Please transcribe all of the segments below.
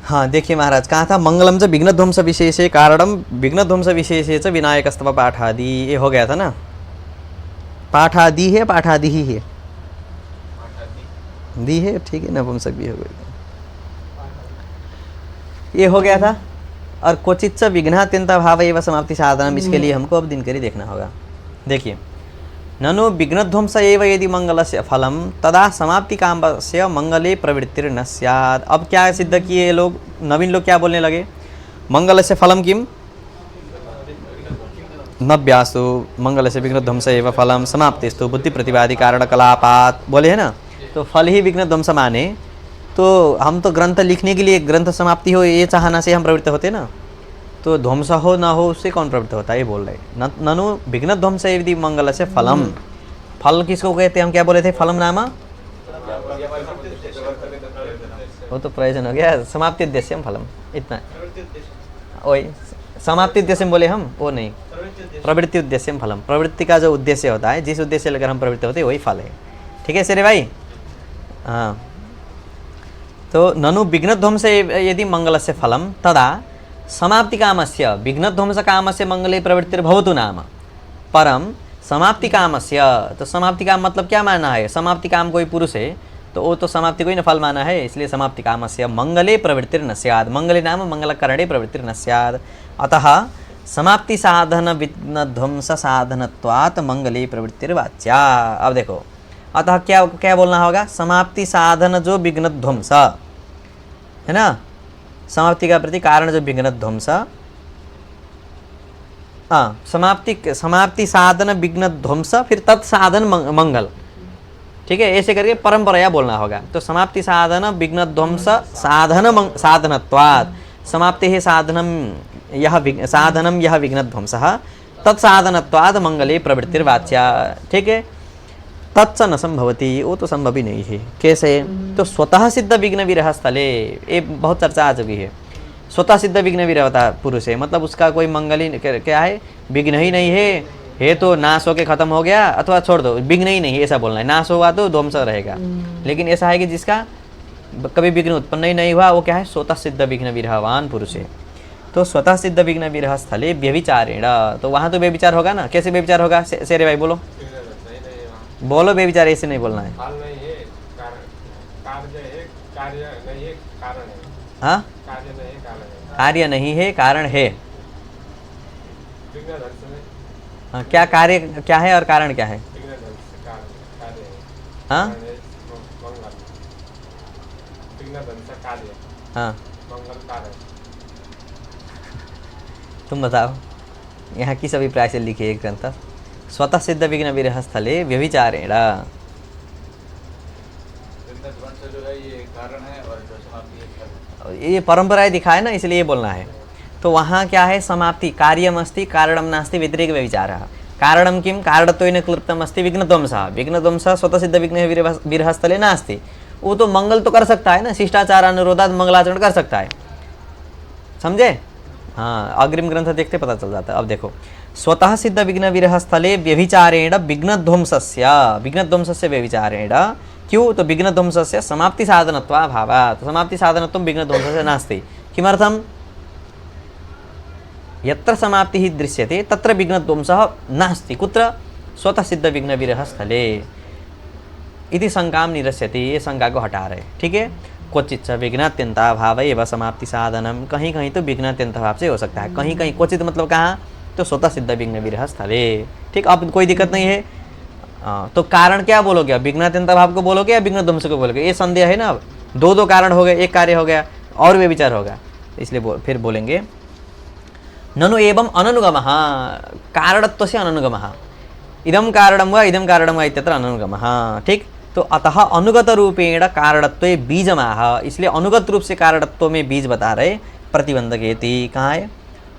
हाँ देखिए महाराज, कहा था मंगलम च विघ्न ध्वंस विशेषे कारणम विघ्न ध्वंस विशेषे च विनायकस्तव पाठादि, ये हो गया था ना। पाठादि है पाठादि ही है, दी है, ठीक है, नपुंसक भी हो गया, ये हो गया था। और क्वचित च विघ्नात्यंता भाव एवं समाप्ति साधनम, इसके लिए हमको अब दिनकरी देखना होगा। देखिए, ननु विघ्नध्वंस एव यदि मंगलस्य फलम तदा समाप्ति कामस्य मंगले प्रवृत्तिर्न स्यात्। अब क्या सिद्ध किए लोग, नवीन लोग क्या बोलने लगे, मंगलस्य फलम किम नव्यासु मंगलस्य विघ्नध्वंस एव फलम समाप्तिस्तु बुद्धि प्रतिवादी कारण कलापात, बोले है ना। तो फल ही विघ्नध्वंस माने, तो हम तो ग्रंथ लिखने के लिए ग्रंथ समाप्ति हो ये चाहना से हम प्रवृत्त होते ना, तो ध्वंस हो ना हो उससे कौन प्रवृत्त होता है, ये बोल रहे। ननु विघ्न ध्वंस यदि मंगल से फलम, फल किसको कहते हैं, हम क्या बोले थे, फलम नामा, वो तो प्रयोजन हो गया, समाप्ति उद्देश्य फलम, इतना वही समाप्ति उद्देश्य बोले हम, वो नहीं, प्रवृत्ति उद्देश्य फलम। प्रवृत्ति का जो उद्देश्य होता है, जिस उद्देश्य लेकर हम प्रवृत्त होते हैं वही फल है, ठीक है शेरे भाई। हाँ, तो ननु विघ्न ध्वंस यदि मंगल से फलम तदा समाप्ति कामस्य विघ्न ध्वंस कामस्य मंगले प्रवृत्तिर्भवतु नाम परम समाप्ति कामस्य। तो समाप्ति काम मतलब क्या माना है, समाप्ति काम कोई पुरुष है तो वो तो समाप्ति को ही न फल माना है, इसलिए समाप्ति कामस्य मंगले प्रवृत्तिर्न स्यात्, मंगले नाम मंगलकरणे प्रवृत्तिर्न स्यात्। अतः समाप्ति साधन विघ्न ध्वंस साधनत्वात् मंगले प्रवृत्तिर्वाच्या। अब देखो, अतः क्या क्या बोलना होगा, समाप्ति साधन जो विघ्न ध्वंस है ना, समाप्ति का प्रति कारण जो विघ्न ध्वंस, समाप्ति साधन विघ्न ध्वंस, फिर तत्साधन मंगल, ठीक है, ऐसे करके परंपराया बोलना होगा। तो समाप्ति साधन विघ्न ध्वंस साधन साधनत्वात्, समाप्ति है साधनम यह विघ्न ध्वंस तत्साधनत्वात् मंगले प्रवृत्तिर्वाच्या, ठीक है। तत्स न संभवती, वो तो संभव ही नहीं है। कैसे, तो स्वतः सिद्ध विघ्न विरह स्थले, ये बहुत चर्चा आ चुकी है। स्वतः सिद्ध विघ्न विरह होता पुरुष है, मतलब उसका कोई मंगल ही क्या है, विघ्न ही नहीं है तो नाश होके खत्म हो गया, अथवा छोड़ दो विघ्न ही नहीं, ऐसा बोलना है, नाश हुआ तो ध्वंस रहेगा। लेकिन ऐसा है कि जिसका कभी विघ्न उत्पन्न ही नहीं हुआ, वो क्या है, स्वतः सिद्ध विघ्न विरहवान पुरुष है। तो स्वतः सिद्ध विघ्न विरह स्थले व्यभिचारेण, तो वहाँ तो व्यभिचार होगा ना। कैसे व्यभिचार होगा शेरे भाई, बोलो बोलो, बेविचार ऐसे नहीं बोलना है। हाँ, कार्य नहीं है कारण है। हाँ, क्या कार्य क्या है और कारण क्या है। हाँ हाँ, तुम बताओ यहाँ किस अभिप्राय से लिखिए एक ग्रंथ, स्वतः सिद्ध विघ्न विरह स्थले व्यभिचारेण। ये परंपराएं दिखाए ना, इसलिए ये बोलना है। तो वहाँ क्या है, समाप्ति कार्यम अस्ति कारणम नास्ति व्यतिरेक व्यभिचारः। कारणम किम, कारणत्वेन क्लृप्तम अस्ति विघ्नध्वंसः, विघ्नध्वंसः स्वतः सिद्ध विघ्न विरह स्थले नास्ति। वो तो मंगल तो कर सकता है ना, शिष्टाचार अनुरोधात मंगलाचरण कर सकता है, समझे। हाँ, अग्रिम ग्रंथ देखते पता चल जाता है। अब देखो, स्वतः सिद्ध विघ्न विरह स्थले व्यभिचारेण विघ्नध्वंसस्य व्यभिचारेण, क्यों, तो विघ्नध्वंसस्य समाप्ति साधनत्वाभावात्, समाप्ति साधनत्वं विघ्नध्वंसस्य नास्ति। किमर्थम, यत्र समाप्तिः दृश्यते तत्र विघ्नध्वंसः नास्ति, कुत्र, स्वतः सिद्ध विघ्न विरह स्थले इति शंकां निरस्यति, ये शंका को हटा रहे, ठीक है। क्वचित विघ्नात्यंता भाव एवं समाप्ति साधनम, कहीं कहीं तो विघ्नात्यंत भाव से हो सकता है, कहीं कहीं क्वचित मतलब कहाँ, तो स्वतः सिद्ध विघ्न विरह स्थले, ठीक। अब कोई दिक्कत नहीं है। तो कारण क्या बोलोगे, विघ्नात्यंत भाव को बोलोगे या विघ्न ध्वंस को बोलोगे, ये संदेह है ना। अब दो कारण हो गए, एक कार्य हो गया और वे विचार होगा, इसलिए फिर बोलेंगे ननु एवं अननुगमः, कारणत्व से अननुगमः, इदं कारणं वा इदं कारणं वा इत्यत्र अननुगमः, ठीक। तो अतः अनुगत रूपेण कारणत्वे बीजमाह, इसलिए अनुगत रूप से कारणत्व में बीज बता रहे। प्रतिबंधकेति, कहाँ है,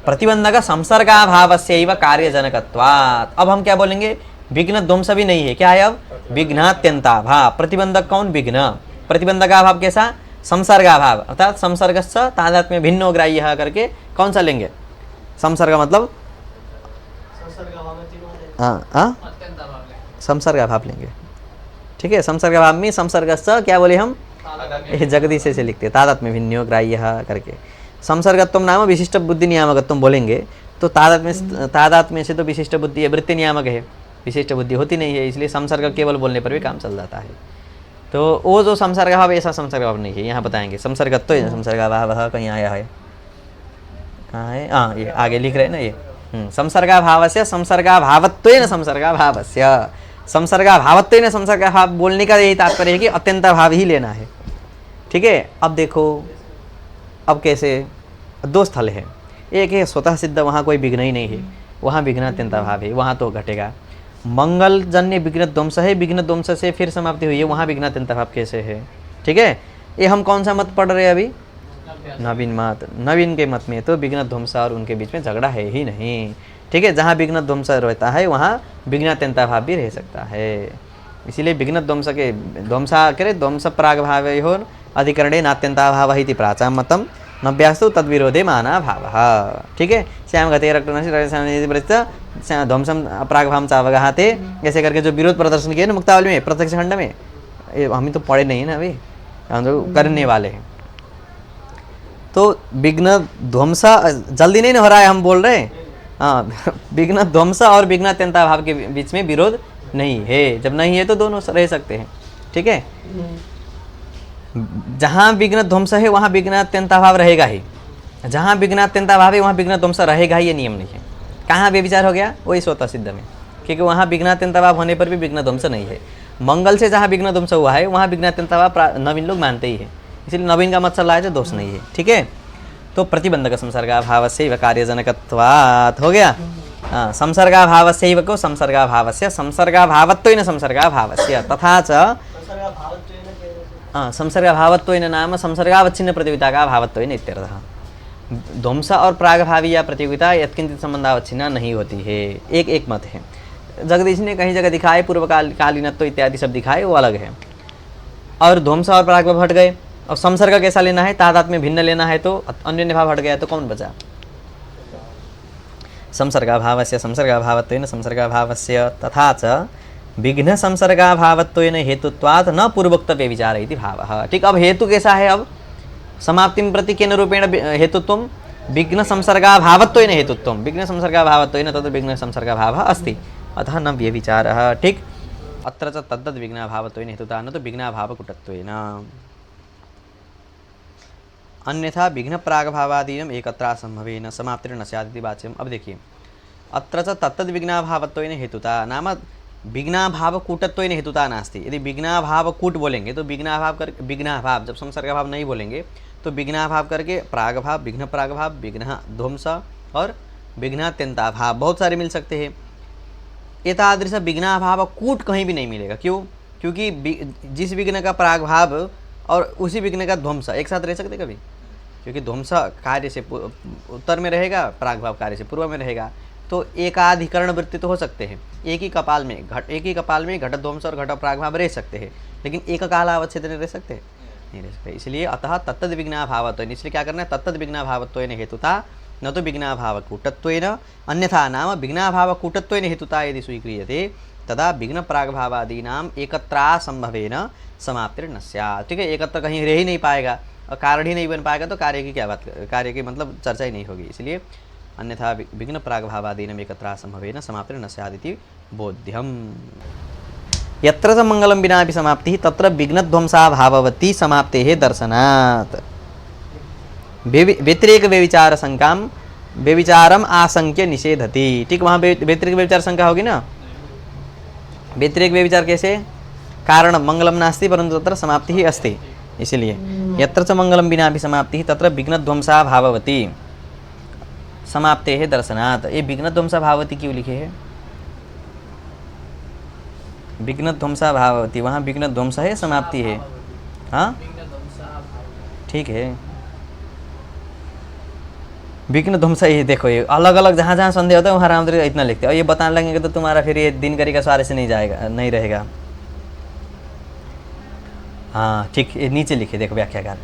प्रतिबंधक संसर्गाभावस्यैव कार्यजनकत्वात्। अब हम क्या बोलेंगे, विघ्न ध्वंस भी नहीं है, क्या है अब, विघ्नात्यंताभाव। प्रतिबंधक कौन, विघ्न, प्रतिबंधकाभाव कैसा, संसर्गाभाव, अर्थात संसर्गस्स तादात्म्य भिन्नो ग्राह्यः करके कौन सा लेंगे, संसर्ग मतलब संसर्गाभाव लेंगे। ठीक है। संसर्ग भाव में संसर्गस्थ क्या बोले हम, ये जगदीश से लिखते तादात्म्य भिन्नो ग्राह्य करके। संसर्गत्व नाम विशिष्ट बुद्धि नियामकत्व बोलेंगे तो तादात्म्य से तो विशिष्ट बुद्धि है, वृत्ति नियामक है, विशिष्ट बुद्धि होती नहीं है, इसलिए संसर्ग केवल बोलने पर भी काम चल जाता है। तो वो जो संसर्ग भाव ऐसा संसर्ग भाव नहीं है, यहाँ बताएंगे। संसर्गत्व है, संसर्ग भाव कहीं आया है, कहाँ है, हाँ ये आगे लिख रहे हैं ना ये। संसर्गाभावस्य संसर्गाभावत्वेन संसर्गाभावस्य, संसर्गाभावत्वेन संसर्गाभाव बोलने का यही तात्पर्य है कि अत्यंत भाव ही लेना है। ठीक है। अब देखो, अब कैसे, दो स्थल है, एक है स्वतः सिद्ध, वहाँ कोई विघ्न ही नहीं है, वहाँ विघ्न अत्यंत भाव है, वहाँ तो घटेगा। मंगल जन्य विघ्न ध्वंस है, विघ्न ध्वंस से फिर समाप्ति हुई है, वहाँ विघ्न अत्यंत भाव कैसे है। ठीक है। ये हम कौन सा मत पढ़ रहे हैं अभी, नवीन मत। नवीन के मत में तो विघ्न ध्वंस और उनके बीच में झगड़ा है ही नहीं। ठीक है। जहाँ विघ्न ध्वंस रहता है वहाँ विघ्न अत्यंत भाव भी रह सकता है, इसीलिए विघ्न ध्वंस के ध्वंसा करे ध्वंस प्राग भाव हो अधिकरणे नात्यंता भाव इति प्राचा मतम नव्यास्तु तद्विरोधे माना भाव। ठीक है। श्याम गते ध्वंसम प्राग भाव चावगाते, ऐसे करके जो विरोध प्रदर्शन किए ना मुक्तावली में प्रत्यक्ष खंड में, हम तो पढ़े नहीं है ना अभी, हम तो करने वाले हैं। तो विघ्न ध्वंसा जल्दी नहीं हो रहा है, हम बोल रहे हैं। हाँ, विघ्न ध्वंसा और विघ्न अत्यंता भाव के बीच में विरोध नहीं है, जब नहीं है तो दोनों रह सकते हैं। ठीक है। जहाँ विघ्न ध्वंस है वहाँ विघ्न अत्यंता भाव रहेगा ही, जहाँ विघ्न अत्यंता भाव है वहाँ विघ्न ध्वंस रहेगा ही, ये नियम नहीं है। कहाँ व्यभिचार हो गया, वही स्वतः सिद्ध में, क्योंकि वहाँ विघ्न अत्यंता भाव होने पर भी विघ्न ध्वंस नहीं है। मंगल से जहाँ विघ्न ध्वंस हुआ है वहाँ विघ्न अत्यंता भाव नवीन लोग मानते ही है, इसलिए नवीन का मत चल रहा है तो दोष नहीं है। ठीक है। तो प्रतिबंधक संसर्गाभावस्यैव कार्यजनकत्वात् हो गया। हाँ, संसर्गाभावस्यैव को संसर्गाभावस्य संसर्गाभावत्वेन संसर्गाभावस्य तथा च संसर्गाभावत्वेन नाम संसर्गावच्छिन्न प्रतियोगिता का भावत्वेन इत्यर्थः। ध्वंस और प्रागभावी या प्रतियोगिता यत्किंचित संबंधावच्छिन्ना नहीं होती है, एक मत है। जगदीश ने कहीं जगह दिखाए पूर्वकालीनत्व इत्यादि सब दिखाए, वो अलग है। और ध्वंस और प्रागभाव हट गए, अब संसर्ग कैसा लेना है, तादात में भिन्न लेना है, तो अन्य भाव हट गया तो कौन बचा। संसर्गाभावस्य संसर्गाभावत्वेन संसर्गाभावस्य तथा च विघ्न संसर्गाभावत्वेन हेतुत्वात् न पूर्वोक्त व्यभिचार इति भावः। ठीक। अब हेतु कैसा है, अब समाप्तिं प्रति केन रूपेण हेतुत्वं, विघ्न संसर्गाभावत्वेन हेतुत्वं, विघ्न संसर्गाभावत्वेन तत्र विघ्न संसर्गाभावः अस्ति, अतः न व्यभिचारः। ठीक। अत्र च तद्दद् विघ्नाभावत्वेन हेतुता न तो विघ्नाभावकुटत्वेन, अन्यथा विघ्न प्रागभावादीनम एकत्र संभवेन समाप्तिर्न स्यादिति वाच्यम। अब देखिए, अत्र च तत्तद् विघ्नाभावत्वेन हेतुता नाम विघ्नाभावकूटत्वेन हेतुता नास्ति। यदि विघ्नाभावकूट बोलेंगे तो विघ्नाभाव कर विघ्नाभाव, जब संसर्गाभाव नहीं बोलेंगे तो विघ्नाभाव करके प्रागभाव, विघ्न प्रागभाव, विघ्न ध्वंस और विघ्नात्यंताभाव बहुत सारे मिल सकते हैं। एतादृश विघ्नाभावकूट कहीं भी नहीं मिलेगा। क्यों? क्योंकि जिस विघ्न का प्रागभाव और उसी विघ्न का ध्वंस एक साथ रह सकते कभी, क्योंकि ध्वंस कार्य से उत्तर में रहेगा, प्रागभाव कार्य से पूर्व में रहेगा, तो एकाधिकरण वृत्ति तो हो सकते हैं। एक ही कपाल में घट ध्वंस और घट प्रागभाव रह सकते हैं, लेकिन एक काल अवच्छेद रह सकते हैं, नहीं रह सकते। इसलिए अतः तत्तद विघ्नाभावत्वेन, इसलिए क्या करना है, तत्तद विघ्नाभावत्वेन हेतुता न तो विघ्नाभावकूटत्वेन, अन्यथा नाम विघ्नाभावकूटत्वेन हेतुता यदि स्वीक्रियते तदा विघ्न प्रागभावादीनाम एकत्रा संभवेन समाप्तिर्न स्यात्। ठीक है। एकत्र कहीं रह ही नहीं पाएगा और कारण ही नहीं बन पाएगा तो कार्य की क्या बात, कार्य की मतलब चर्चा ही नहीं होगी। इसलिए अन्यथा विघ्न प्रागभावादीनम एकत्रा संभवेन समाप्तिर्न स्यादिति बोध्यम। यत्र च मंगलम विनापि समाप्तिः तत्र विघ्नध्वंसाभाववती समाप्तेः दर्शनात् व्यतिरेक व्यभिचार शंकाम व्यभिचारम आशंक्य निषेधति। ठीक। वहाँ व्यतिरेक व्यभिचार शंका होगी ना। व्यतिरेक व्यभिचार कैसे, कारण मंगलम नास्ति परंतु तत्र समाप्ति ही अस्ति, इसलिए यत्र च मंगलम विनापि समाप्तिः तत्र विघ्नध्वंसा भाववती समाप्तेः दर्शनात्। ये विघ्नध्वंसा भाववती क्यों लिखे है, विघ्नध्वंसा भाववती, वहाँ विघ्नध्वंस है समाप्ति है। हाँ ठीक है, विघ्न ध्वंस। ये देखो, ये अलग अलग जहाँ जहाँ संदेह होता है वहाँ रामदेव इतना लिखते हैं, और ये बताने लगेंगे तो तुम्हारा फिर ये दिनकरी का स्वार से नहीं जाएगा, नहीं रहेगा। हाँ ठीक, ये नीचे लिखे देखो व्याख्याकार,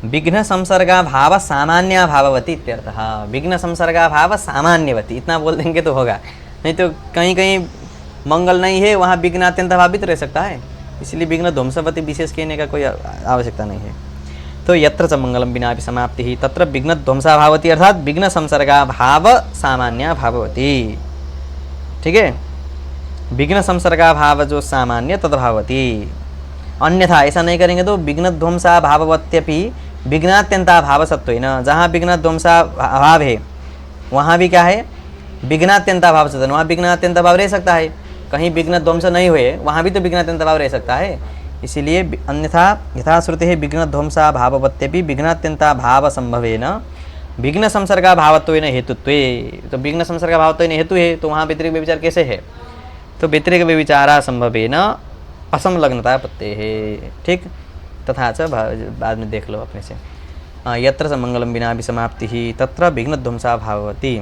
विघ्न संसर्गा भाव सामान्य भाववती इत्यर्थः। विघ्न संसर्गा भाव सामान्यवती, इतना बोल देंगे तो होगा, नहीं तो कहीं कहीं मंगल नहीं है वहाँ विघ्न अत्यंत भावित रह सकता है, इसलिए विघ्न ध्वंसवती विशेष कहने का कोई आवश्यकता नहीं है। तो यत्र च मंगलम विनापि समाप्ति तत्र विघ्न ध्वंसा भावती, अर्थात विघ्न संसर्गा भाव सामान्य भावती। ठीक है, विघ्न संसर्गा भाव जो सामान्य तद्भावती। अन्यथा ऐसा नहीं करेंगे तो विघ्न ध्वंसा भाववत्यपि विघ्नात्यंता भाव सत्वेन, जहाँ विघ्न ध्वंसा भाव है वहाँ भी क्या है, विघ्नात्यंता भाव सत्वेन, वहाँ विघ्नात्यंता भाव रह सकता है। कहीं विघ्न ध्वंस नहीं हुए वहाँ भी तो विघ्नात्यंता भाव रह सकता है। इसीलिए अन्यथा यथाश्रुति है विघ्न ध्वंसा भाववत्यपि विघ्नात्यंता भाव संभवेन विघ्न संसर्गा भावत्वेन हेतुत्वे। तो विघ्न संसर्गा भावत्वेन हेतु है, तो वहाँ व्यतिरिक्त व्यभिचार कैसे है, तो व्यतिरिक्त व्यभिचारा संभवेन असंलग्नता पत्ते है। ठीक, तथा च बाद में देख लो अपने से। यत्र च मंगलम विनापि समाप्ति तत्र विघ्न ध्वंसा भाववती।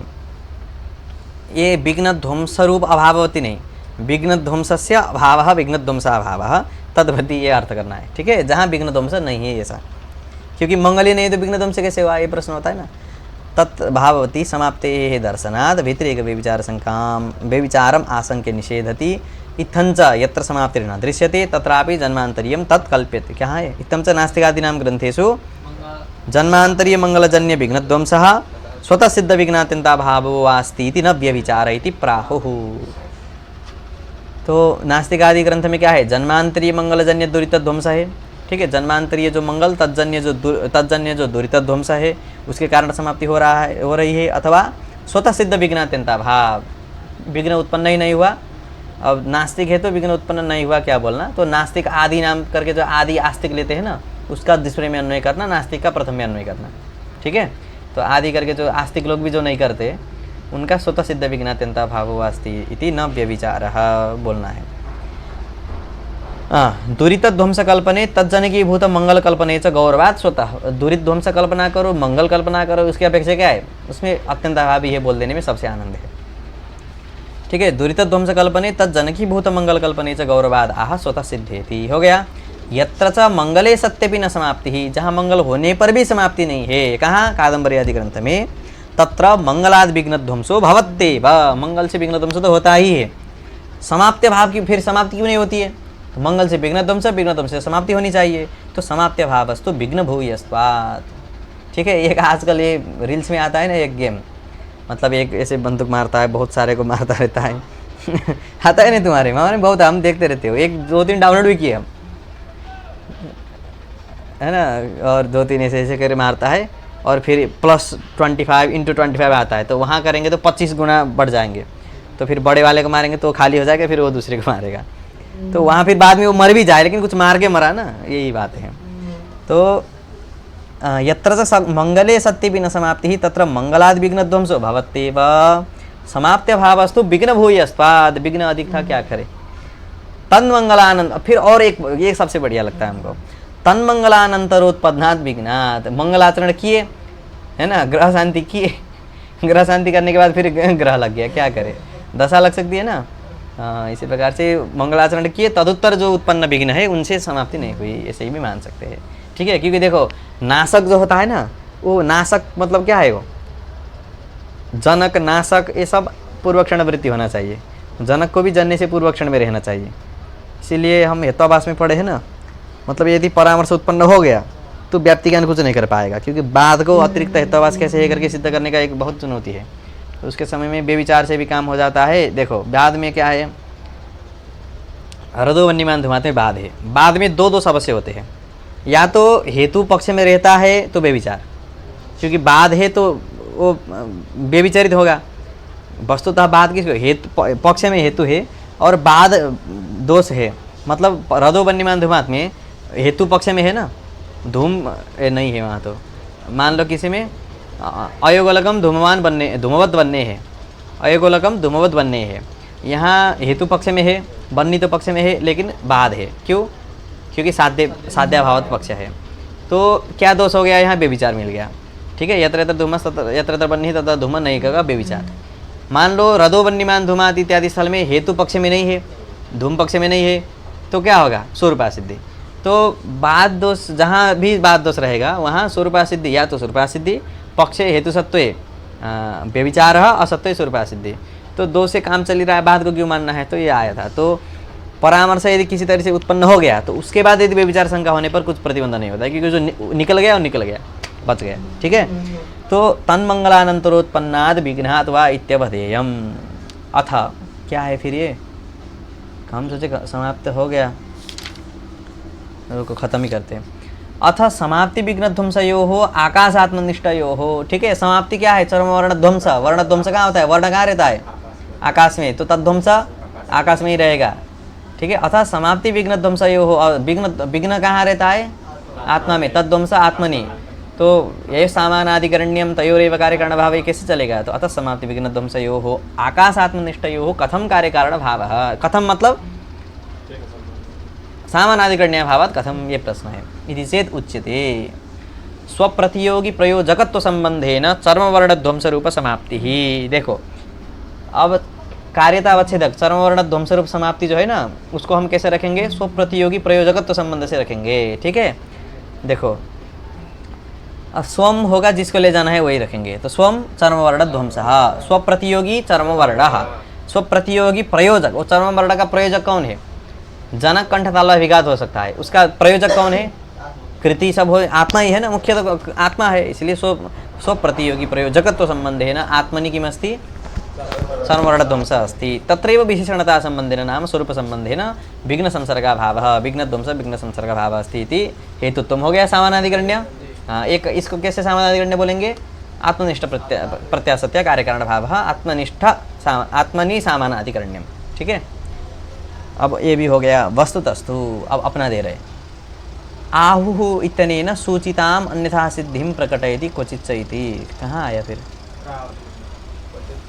ये विघ्न ध्वंस रूप अभाववती नहीं, विघ्न ध्वंसस्य अभावः विघ्न ध्वंसाभावः तद्भवति, ये अर्थ करना है। ठीक है, जहाँ विघ्न ध्वंस नहीं है ऐसा, क्योंकि मंगल ही नहीं तो विघ्न ध्वंस कैसे हुआ, ये प्रश्न होता है ना। तत् भाववती समाप्ते दर्शनात् व्यतिरेक व्यभिचार शंकाम व्यभिचारम आशंक्य निषेधति। इत्थं च यत्र समाप्तिर्न दृश्यते तत्रापि जन्मांतरीयं तत् कल्प्यते। क्या है, इत्थं च नास्तिकादीनां ग्रंथेषु जन्मांतरीय मंगलजन्य विघ्नध्वंसः स्वतः सिद्ध विघ्नात्यंता भावो वास्ति इति न व्यभिचार इति प्राहुः। तो नास्तिकादि ग्रंथ में क्या है, जन्मांतरीय मंगलजन्य दुरित ध्वंस है। ठीक है, जन्मांतरीय जो मंगल तज्जन्य जो दुरित ध्वंस है उसके कारण समाप्ति हो रही है, अथवा स्वतः सिद्ध विघ्नात्यंता भाव, विघ्न उत्पन्न ही नहीं हुआ। अब नास्तिक है तो विघ्न उत्पन्न नहीं हुआ क्या बोलना, तो नास्तिक आदि नाम करके जो आदि आस्तिक लेते हैं ना, उसका दूसरे में अन्वय करना, नास्तिक का प्रथम में अन्वय करना। ठीक है, तो आदि करके जो आस्तिक लोग भी जो नहीं करते उनका स्वतः सिद्ध विघ्नात्यंता भावो अस्ति इति न व्यभिचारः बोलना है। दुरित ध्वंस कल्पने तज्जनकीभूत मंगल कल्पने च गौरवात् स्वतः। दुरित ध्वंस कल्पना करो, मंगल कल्पना करो, उसकी अपेक्षा क्या है, उसमें अत्यंत अभावी है बोल देने में सबसे आनंद है। ठीक है, दुरित ध्वंस कल्पने तज्जनकीभूत मंगल कल्पने च गौरवाद आह स्वतः सिद्धेति। हो गया। यत्र च मंगले सत्यपि न समाप्ति ही, जहाँ मंगल होने पर भी समाप्ति नहीं है, कहाँ, कादम्बरी आदि ग्रंथ में, तत्र मंगलाद विघ्न ध्वंसो भवत्येव, मंगल से विघ्न ध्वंस तो होता ही है। समाप्त्य भाव की फिर समाप्ति क्यों नहीं होती है, तो मंगल से विघ्न ध्वंस से समाप्ति होनी चाहिए, तो समाप्त्य भावस्तु विघ्न भूयस्त्वात्। ठीक है, एक आजकल ये रील्स में आता है ना एक गेम, मतलब एक ऐसे बंदूक मारता है, बहुत सारे को मारता रहता है आता है नहीं तुम्हारे, हमारे बहुत, हम देखते रहते हो, एक दो तीन डाउनलोड भी किए हम, है ना, और दो तीन ऐसे ऐसे करके मारता है, और फिर +25 × 25 आता है, तो वहाँ करेंगे तो 25 गुना बढ़ जाएंगे, तो फिर बड़े वाले को मारेंगे तो खाली हो जाएगा, फिर वो दूसरे को मारेगा, तो वहाँ फिर बाद में वो मर भी जाए, लेकिन कुछ मार के मरा ना, यही बात है। तो यत्र च मंगले सत्यपि न समाप्ति तत्र मंगलाद विघ्न ध्वंसो भवत्येव। समाप्त्य भावस्तु विघ्न भूयस्त्वात्, विघ्न अधिक था क्या करे। तन्मंगलानंद, फिर और एक सबसे बढ़िया लगता है हमको, तन्मंगलानंतरोत्पन्नात् विघ्नात्। मंगलाचरण किए, है ना, ग्रह शांति किए, ग्रह शांति करने के बाद फिर ग्रह लग गया, क्या करे, दशा लग सकती है ना। इसी प्रकार से मंगलाचरण किए, तदुत्तर जो उत्पन्न विघ्न है उनसे समाप्ति नहीं हुई, ऐसे ही भी मान सकते हैं। ठीक है, क्योंकि देखो नाशक जो होता है ना, वो नाशक मतलब क्या है, वो जनक नाशक ये सब पूर्वक्षण वृत्ति होना चाहिए, जनक को भी जन्य से पूर्वक्षण में रहना चाहिए। इसीलिए हम हेत्वाभास में पढ़े हैं ना, मतलब यदि परामर्श उत्पन्न हो गया तो व्याप्ति ज्ञान कुछ नहीं कर पाएगा, क्योंकि बाद को अतिरिक्त हेत्वाभास कैसे है करके सिद्ध करने का एक बहुत चुनौती है। तो उसके समय में बेविचार से भी काम हो जाता है। देखो बाद में क्या है, रदोवन्यमान धुमात में बाद है, बाद में दो समस्या होते हैं, या तो हेतु पक्ष में रहता है तो बेविचार, क्योंकि बाद है तो वो बेविचारित होगा। वस्तुतः बाद किसको, हेतु पक्ष में हेतु है और बाद दोष है, मतलब रदोवन्यमान धुमात में हेतु पक्ष में है ना, धूम नहीं है वहाँ, तो मान लो किसी में अयोगोलकम धूमवान बनने धूमवत बनने है, अयोगोलकम धूमवत बनने है, यहाँ हेतु पक्ष में है, बन्नी तो पक्ष में है, लेकिन बाद है, क्यों, क्योंकि साध्याभावत पक्ष है। तो क्या दोष हो गया, यहाँ बेविचार मिल गया। ठीक है, यत्र यत्र धूमस यत्र यत्र बन्नी तथा धूमन नहीं कहा बेविचार। मान लो रदोवन्यमान धूमात इत्यादि स्थल में हेतु पक्ष में नहीं है, धूम पक्ष में नहीं है, तो क्या होगा, स्वरूपा सिद्धि। तो बाद दोष, जहाँ भी बाद दोष रहेगा वहाँ स्वरूपा सिद्धि, या तो स्वरूपा सिद्धि, पक्ष हेतु सत्वे व्यभिचार असत्व स्वरूपा सिद्धि। तो दो से काम चल ही रहा है, बाद को क्यों मानना है, तो ये आया था। तो परामर्श यदि किसी तरह से उत्पन्न हो गया तो उसके बाद यदि व्यभिचार शंका होने पर कुछ प्रतिबंध नहीं होता है, क्योंकि जो निकल गया वो निकल गया, बच गया। ठीक है, तो तन्मंगलानंतरोत्पन्नाद विघ्नात् वा इत्यवधेयम्। अथ क्या है फिर ये, हम सोचे समाप्त हो गया, रुको खत्म ही करते हैं। अथ समाप्ति विघ्न ध्वंसयो हो आकाशात्मनिष्ठयो हो। ठीक है, समाप्ति क्या है, चर्म वर्ण ध्वंस। वर्ण ध्वंस कहाँ होता है, वर्ण कहाँ रहता है, आकाश में, तो तद्ध्वंस आकाश में ही रहेगा। ठीक है, अथ समाप्ति विघ्न ध्वंसयो हो, विघ्न कहाँ रहता है, आत्मा में, तद्ध्वंस आत्मनि। तो ये सामानाधिकरण्यम तयोरेव कार्य कारण भाव, ये कैसे चलेगा, तो अतः समाप्ति विघ्न ध्वंसयो हो आकाशात्मनिष्ठयो हो कथम कार्य कारण भाव। कथम मतलब सामानाधिकरण्य भावात् कथम, ये प्रश्न है। इति चेत् उच्यते स्वप्रतियोगी प्रयोजकत्व संबंधेन चर्मवर्ण ध्वंस रूप समाप्ति ही। देखो अब कार्यता अवच्छेदक चर्मवर्ण ध्वंस रूप समाप्ति जो है ना, उसको हम कैसे रखेंगे, स्वप्रतियोगी प्रयोजकत्व संबंध से रखेंगे। ठीक है, देखो अब स्वम होगा, जिसको ले जाना है वही रखेंगे, तो स्वम चर्मवर्ण ध्वंस, स्वप्रतियोगी चर्मवर्ण, स्वप्रतियोगी प्रयोजक, वो चर्मवर्ण का प्रयोजक कौन है, जनक कंठ तालवा विघात हो सकता है, उसका प्रयोजक कौन है, कृति सब हो, आत्मा ही है ना, मुख्य तो आत्मा है, इसलिए स्वप्रतियोगी प्रयोजकत्व संबंधेन आत्मनि किमस्ति, चर्मवर्णध्वंस अस्ति। तत्रैव विशेषणता संबंधेन नाम स्वरूप संबंधेन विघ्न संसर्गा भावः, विघ्न ध्वंस विघ्न संसर्गा भावः अस्ति इति हेतुत्वम हो गया सामानाधिकरण्य। एक इसको कैसे सामानाधिकरण्य बोलेंगे, आत्मनिष्ठ प्रत्यासत्य कार्यकारण भावः आत्मनिष्ठ आत्मनि सामानाधिकरण्यम। ठीक है, अब ये भी हो गया वस्तुतस्तु। अब अपना दे रहे, आहुः इत्यनेन सूचिताम अन्यथा सिद्धिं प्रकटयति क्वचित् इति। कहाँ आया फिर,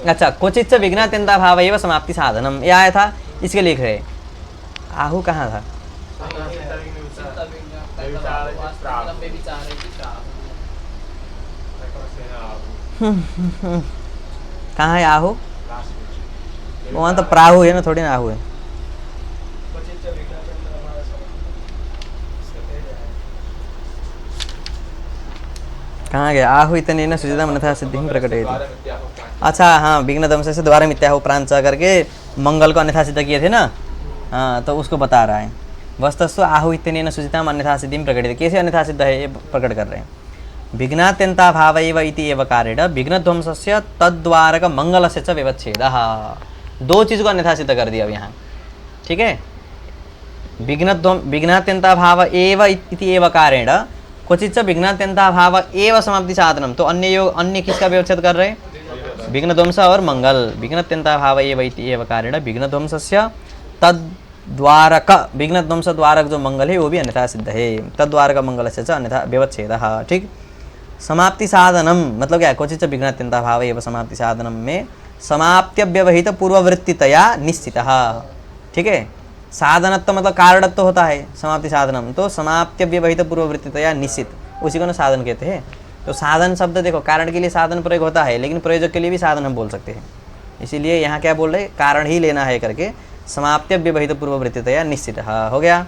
अच्छा, क्वचित् विघ्नात्यंता भाव एव समाप्ति साधनम, ये आया था, इसके लिख रहे आहु कहाँ था, कहाँ है आहु, वहाँ तो प्राहु है ना, थोड़ी ना आहु है। कहाँ गया, आहु इतने सुचितम अन्यथा सिद्धिं प्रकटयति। अच्छा हाँ, विघ्न ध्वंस से द्वारा मिथ्या हो प्रांत करके मंगल को अन्यथा सिद्ध किए थे ना, हाँ, तो उसको बता रहा है। वस्तुस्व आहु इत्यनेन सूचिताम अन्यथा सिद्धिं प्रकटयति, कैसे अन्यथा सिद्ध है ये प्रकट कर रहे हैं। विघ्नात्यंता भाव एव इति एव कार्येण विघ्नध्वंसस्य तद्वारक मंगलस्य च व्यवच्छेदः। दो चीज़ को अन्यथा सिद्ध कर दिया अब यहाँ। ठीक है, विघ्नात्यंता भाव एव इति एव कार्येण क्वचित् विघ्नात्यंता भाव एव समाप्ति साधनम, तो अन्य किसका व्यवच्छेद कर रहे, विघ्नध्वंस और मंगल। विघ्नात्यंता भाव एव इति एव कार्येण विघ्नध्वंसस्य तद्वारक, विघ्नध्वंस द्वारक जो मंगल है वो भी अन्यथा सिद्ध है, तद्वारक मंगलस्य च अन्यथा व्यवच्छेदः। ठीक, समाप्ति साधनम मतलब क्या, क्वचित् विघ्नात्यंता भाव एव समाप्ति साधनम में समाप्त्य व्यवहित पूर्ववृत्तितया निश्चितः। ठीक है, साधनत्व मतलब कारणत्व होता है समाप्ति साधनम, तो समाप्त्य व्यवहित पूर्ववृत्तितया निश्चित, उसी को ना साधन कहते हैं। तो साधन शब्द देखो, कारण के लिए साधन प्रयोग होता है, लेकिन प्रयोजक के लिए भी साधन हम बोल सकते हैं, इसीलिए यहाँ क्या बोल रहे, कारण ही लेना है करके, समाप्त्य व्यवहित पूर्ववृत्तितया निश्चित हो गया।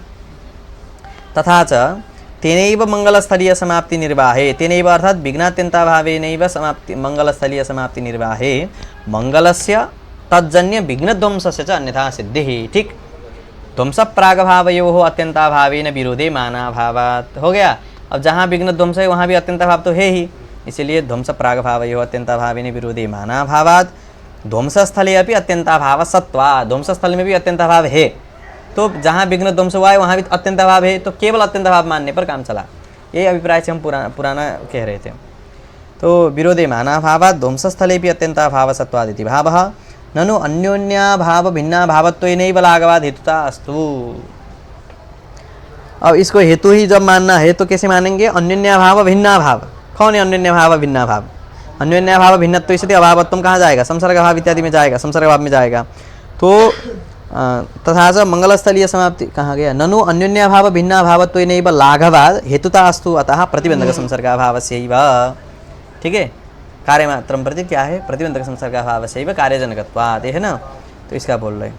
तथा च तेनैव मंगलस्थलीय समाप्ति निर्वाहे, तेनैव अर्थात विघ्नात्यंता भावेनैव समाप्ति मंगलस्थलीय समाप्ति निर्वाहे मंगलस्य तज्जन्य विघ्नध्वंसस्य च अन्यथा सिद्धिः। ठीक, ध्वंस प्रागभावयोः अत्यंताभावेन विरोधे मानाभावात् हो गया। अब जहाँ विघ्न ध्वंस है वहाँ भी अत्यंताभाव तो है ही, इसीलिए ध्वंस प्रागभावयोः अत्यंताभावेन विरोधे मानाभावात् ध्वंसस्थले अपि अत्यंताभाव सत्वा, ध्वंसस्थल में भी अत्यंताभाव है, तो जहाँ विघ्न ध्वंस हुआ है वहाँ भी अत्यंताभाव है, तो केवल अत्यंताभाव मानने पर काम चला। ये अभिप्राय से हम पुराना कह रहे थे। तो विरोधे मानाभावात् ध्वंसस्थले भी अत्यंताभाव सत्वादिति भावः ननु अन्योन्याभाव भिन्नाभावत्वेनैव लाघवाद हेतुता अस्तु। अब इसको हेतु ही जब मानना है तो कैसे मानेंगे, अन्योन्याभाव भिन्नाभाव। कौन है अन्योन्याभाव भिन्नाभाव, अन्योन्याभाव भिन्नत्व स्थिति अभावत्वम कहाँ जाएगा, संसर्ग भाव इत्यादि में जाएगा, संसर्ग भाव में जाएगा। तो तथा च मंगलस्थलीय समाप्ति कहाँ गया, ननु अन्योन्याभाव भिन्नाभावत्वेनैव लाघवाद हेतुता अस्तु अतः प्रतिबंधक संसर्गाभावस्यैव। ठीक है, कार्य मात्रम प्रति क्या है, प्रतिबंधक संसर्गाभावस्यैव कार्यजनकत्वात्, है ना, तो इसका बोल रहे।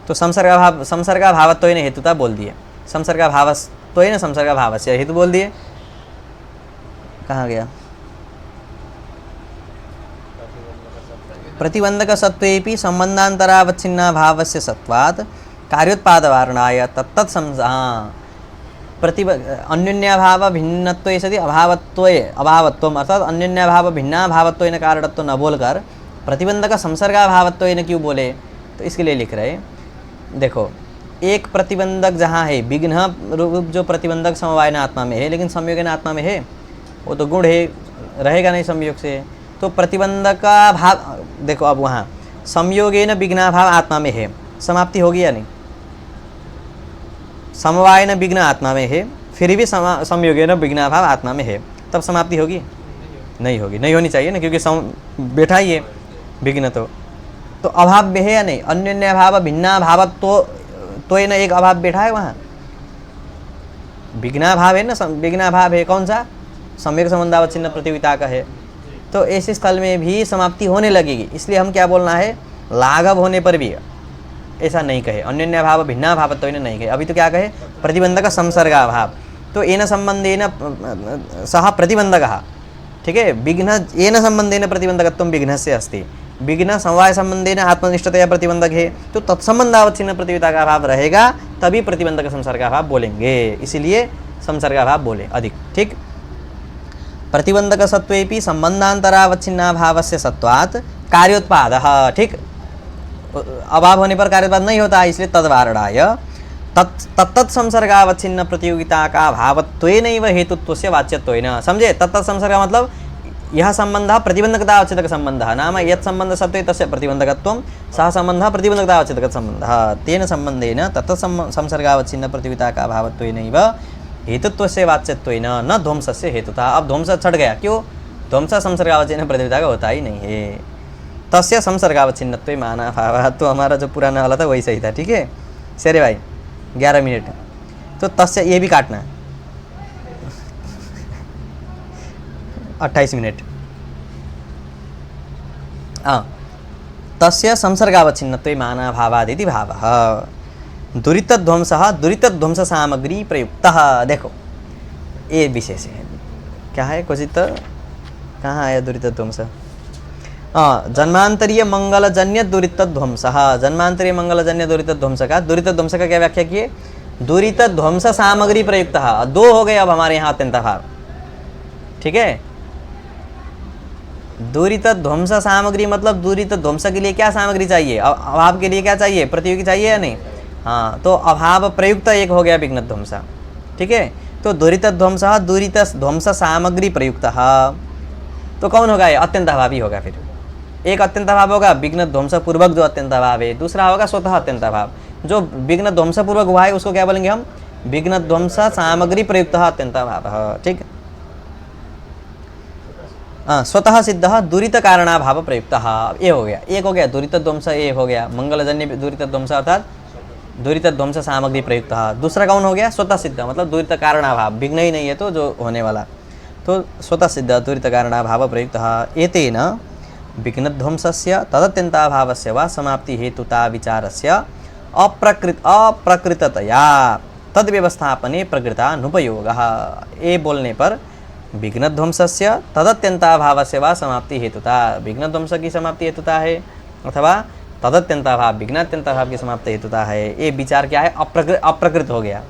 तो संसर्गाभावत्वेन हेतुता बोल दिए, संसर्गाभावत्वेन संसर्गाभावस्य हेतु बोल दिए। कहाँ गया, प्रतिबंधक सत्वेपि संबंधांतरावच्छिन्ना भावस्य सत्वात् कार्योत्पादवारणाय तत्तत् अन्योन्याभाव भिन्नत्वे सति अभावत्वम अर्थात अन्योन्याभाव भिन्नाभावत्वेन कारणत्व न बोलकर प्रतिबंधक संसर्गाभावत्वेन क्यों बोले? तो इसके लिए लिख रहे, देखो एक प्रतिबंधक जहाँ है, विघ्न रूप जो प्रतिबंधक समवायन आत्मा में है, लेकिन संयोगन आत्मा में है, वो तो गुण है, रहेगा नहीं संयोग से। तो प्रतिबंधक का भाव देखो, अब वहाँ संयोगेन विघ्नाभाव आत्मा में है, समाप्ति होगी या नहीं? समवायन विघ्न आत्मा में है, फिर भी संयोगेन विघ्नाभाव आत्मा में है, तब समाप्ति होगी? नहीं होगी, नहीं होनी चाहिए ना, क्योंकि बैठा ही है विघ्न। तो अभाव में है या नहीं? अन्योन्याभाव भिन्नाभावत्व तो ये ना एक अभाव बैठा है वहाँ, विघ्नाभाव है ना, विघ्नाभाव है कौन सा? सम्यक संबंधावच्छिन्न प्रतियोगिता का है। तो ऐसे स्थल में भी समाप्ति होने लगेगी, इसलिए हम क्या बोलना है, लाघव होने पर भी ऐसा नहीं कहे, अन्योन्याभाव भिन्नाभाव तो इन्हें नहीं कहे। अभी तो क्या कहे, प्रतिबंधक संसर्गाभाव। तो येन संबंधेन सह प्रतिबंधकः, ठीक है, विघ्न येन संबंधेन प्रतिबंधकत्वं विघ्नस्य अस्ति, विघ्न समवाय संबंधेन आत्मनिष्ठतया प्रतिबंधक है, तो तत्संबंधावच्छिन्न प्रतियोगिता का भाव रहेगा, तभी प्रतिबंधक संसर्गाभाव बोलेंगे, इसीलिए संसर्गाभाव बोले अधिक। ठीक, प्रतिबंधक सत्वेपि संबंधांतरावच्छिन्नाभावस्य सत्वात् कार्योत्पादः। ठीक, अभाव होने पर कार्योत्पाद नहीं होता, इसलिए तद्वारणाय तत्तत् संसर्गावच्छिन्न प्रतियोगिता का भावत्वेनैव हेतुत्वस्य वाच्यत्वेन। समझे? तत्तत् संसर्ग मतलब यह संबंधः प्रतिबंधकतावच्छेदक संबंधः, नाम यत् संबंध सत्वे तस्य प्रतिबंधकत्वं, सः संबंधः प्रतिबंधकतावच्छेदक संबंधः, तेन संबंधेन तत्तत् संसर्गावच्छिन्न प्रतियोगिता का भावत्वेनैव हेतुत्वस्य वाच्यत्वेन न ध्वंसस्य हेतुता। अब ध्वंस छट गया, क्यों? ध्वंस संसर्गावच्छिन्न प्रतियोगिता का होता ही नहीं है, तस्य संसर्गावच्छिन्नत्वे माना भावः। तो हमारा जो पुराना वाला था वही सही था। ठीक है शेरे भाई, 11 मिनट, तो तस्य ये भी काटना, 28 मिनट। तस्य संसर्गावच्छिन्नत्वे माना भावादिति भावः। दुरितध्वंसः दुरितध्वंस सामग्री प्रयुक्तः। देखो ये विशेष है, क्या है क्वचित, कहाँ आया दुरितध्वंस? जन्मांतरीय मंगलजन्य दुरितध्वंसः। जन्मांतरीय मंगलजन्य दुरितध्वंस का, दुरितध्वंस का क्या व्याख्या किए? दुरितध्वंस सामग्री प्रयुक्तः। दो हो गए अब हमारे यहाँ अत्यंताभाव। ठीक है, दुरित ध्वंस सामग्री मतलब दुरित ध्वंस के लिए क्या सामग्री चाहिए? अभाव के लिए क्या चाहिए? प्रतियोगी चाहिए या नहीं? हाँ, तो अभाव प्रयुक्त एक हो गया विघ्न ध्वंस। ठीक है, तो दुरित ध्वंस दुरित ध्वंस सामग्री प्रयुक्त, तो कौन होगा? ये अत्यंताभावी होगा। फिर एक अत्यंताभाव होगा विघ्न ध्वंस पूर्वक जो अत्यंताभाव है, दूसरा होगा स्वतः अत्यंताभाव। जो विघ्न ध्वंस पूर्वक हुआ है उसको क्या बोलेंगे हम? विघ्न ध्वंस सामग्री प्रयुक्त अत्यंताभाव। ठीक, स्वतः सिद्ध दुरित कारणाभाव प्रयुक्त, ये हो गया। एक हो गया दुरित ध्वंस, ये हो गया मंगलजन्य दुरित ध्वंस अर्थात दुरित ध्वंस सामग्री प्रयुक्त। दूसरा कौन हो गया? स्वतः सिद्ध मतलब दुरित कारणाभाव, विघ्न ही नहीं है तो जो होने वाला, तो स्वतः सिद्ध दुरित कारणाभाव प्रयुक्त। एतेन विघ्नध्वंसस्य तदत्यंताभावस्य वा समाप्ति हेतुता विचारस्य अप्रकृततया तद्व्यवस्थापने प्रकृतानुपयोगः। ये बोलने पर विघ्नध्वंसस्य तदत्यंताभावस्य वा समाप्ति हेतुता, विघ्नध्वंस की समाप्ति हेतुता है, अथवा तदत्यंताभाव विघ्नात्यंताभाव की समाप्ति हेतुता है। ये विचार क्या है? अप्रकृत हो गया।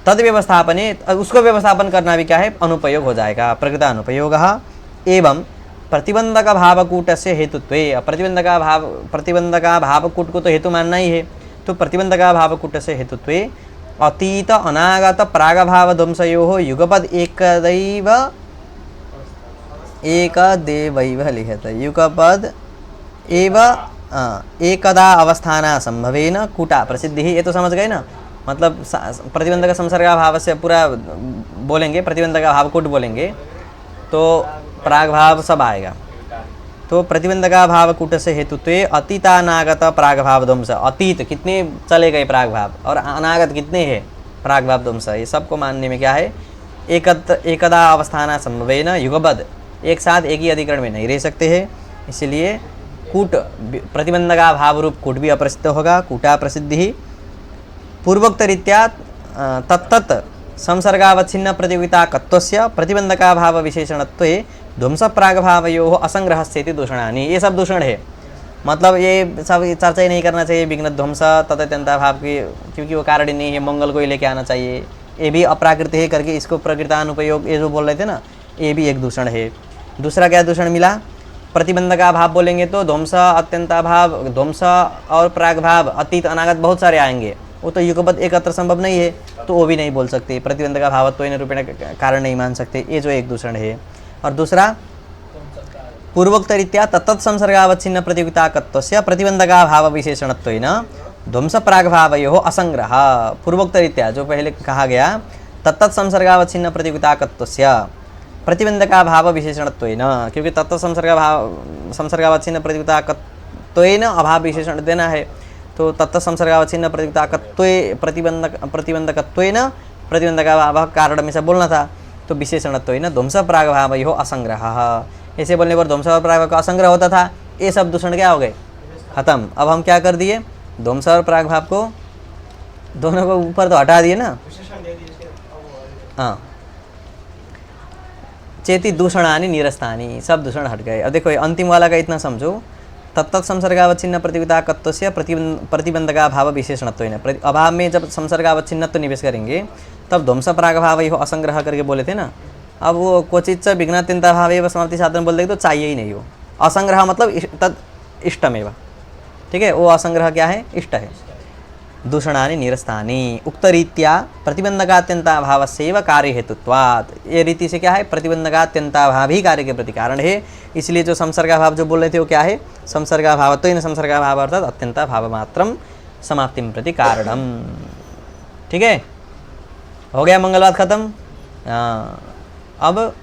तद व्यवस्थापने, उसको व्यवस्थापन करना भी क्या है? अनुपयोग हो जाएगा, प्रकृतानुपयोगः। एवं प्रतिबंधक भावकूट से हेतुत्वे, प्रतिबंधका भावकूट को तो हेतु मानना ही है, तो प्रतिबंधका भावकूट से हेतुत्वे अतीत अनागत प्रागभाव ध्वंसयोः युगपद एकदेवैव लिखते, युगपद एव एकदा अवस्थाना संभवेन कूटा प्रसिद्धि। ये तो समझ गए ना, मतलब प्रतिबंधक संसर्गाभाव से पूरा बोलेंगे, प्रतिबंधका भावकूट बोलेंगे तो प्रागभाव सब आएगा। तो प्रतिबंधका भावकूट से हेतुत्वे अतीतानागत प्रागभाव ध्वंस, अतीत कितने चले गए प्रागभाव और अनागत कितने हैं प्रागभाव ध्वंस, ये सबको मानने में क्या है? एकदा अवस्थाना संभवेन युगबद्ध, एक साथ एक ही अधिकरण में नहीं रह सकते हैं, इसलिए कूट प्रतिबंधका भाव रूप कूट भी अप्रसिद्ध होगा, कूटा प्रसिद्धि। पूर्वोक्त रीत्या तत्तत् संसर्गावच्छिन्न प्रतियोगिता कत्वस्य प्रतिबंधका भाव विशेषणत्वे ध्वंस प्रागभावयोः असंग्रहस्येति दूषणानि। ये सब दूषण है, मतलब ये सब चर्चा ही नहीं करना चाहिए विघ्न ध्वंस तथा अत्यंता भाव की, क्योंकि वो कारण ही नहीं है, मंगल को ही लेके आना चाहिए। ये भी अप्राकृत है करके इसको प्रकृतानुपयोग ये जो बोल रहे थे ना, ये भी एक दूषण है। दूसरा क्या दूषण मिला? प्रतिबंध का भाव बोलेंगे तो ध्वंस अत्यंता भाव, ध्वंस और प्राग भाव, अतीत अनागत बहुत सारे आएंगे, वो तो युगपद एकत्र संभव नहीं है, तो वो भी नहीं बोल सकते। प्रतिबंध का भावत्व इन रूपेण कारण नहीं मान सकते, ये जो एक दूषण है। और दूसरा पूर्वोक्त रीत्या तत्त संसर्गावच्छिन्न प्रतियोगिताकत्वस्य प्रतिबंधका भाव विशेषणत्वेन ध्वंस प्राग भावयोः असंग्रह। पूर्वोक्त रीत्या जो पहले कहा गया, तत्त संसर्गावच्छिन्न प्रतियोगिताकत्वस्य प्रतिबंधका भाव विशेषणत्वेन, क्योंकि तत्त संसर्गावच्छिन्न प्रतियोगिताकत्वेन अभाव विशेषण देना है, तो तत्त संसर्गावच्छिन्न प्रतियोगिताकत्वे प्रतिबंधकत्वेन प्रतिबंधका भाव कारण में से बोलना था, तो विशेषणत्वेन ध्वंस प्राग भावयोः असंग्रह। ऐसे बोलने पर ध्वंस और प्राग का असंग्रह होता था, ये सब दूषण क्या हो गए? खत्म। अब हम क्या कर दिए? ध्वंस और प्राग भाव को दोनों को ऊपर तो हटा दिए ना। हाँ, चेति दूषणानि निरस्तानि, सब दूषण हट गए। अब देखो अंतिम वाला का इतना समझो, तत्त संसर्गावच्छिन्न प्रतियोगिताकत्वस्य प्रतिबंधका भाव विशेषणत्वेन। अभाव में जब संसर्गावच्छिन्नत्व निवेश करेंगे तब ध्वंस प्राग भाव यो असंग्रह करके बोले थे ना। अब वो क्वचित विघ्नात्यंता भाव समाप्ति साधन बोल देंगे तो चाहिए ही नहीं। वो असंग्रह मतलब तद इष्टमेव, ठीक है, वो असंग्रह क्या है? इष्ट है। दूषणानि निरस्तानि उक्त रीत्या प्रतिबंधकात्यंता भावस्यैव कार्य हेतुत्वात्। ये रीति से क्या है? प्रतिबंधकात्यंता भाव ही कार्य के प्रति कारण है, इसलिए जो संसर्गा भाव जो बोल रहे थे वो क्या है? संसर्गा भाव, तो इन संसर्गा भाव अर्थात अत्यंता भाव मात्रम समाप्तिम प्रति कारणम। ठीक है, हो गया मंगलवाद खत्म। अब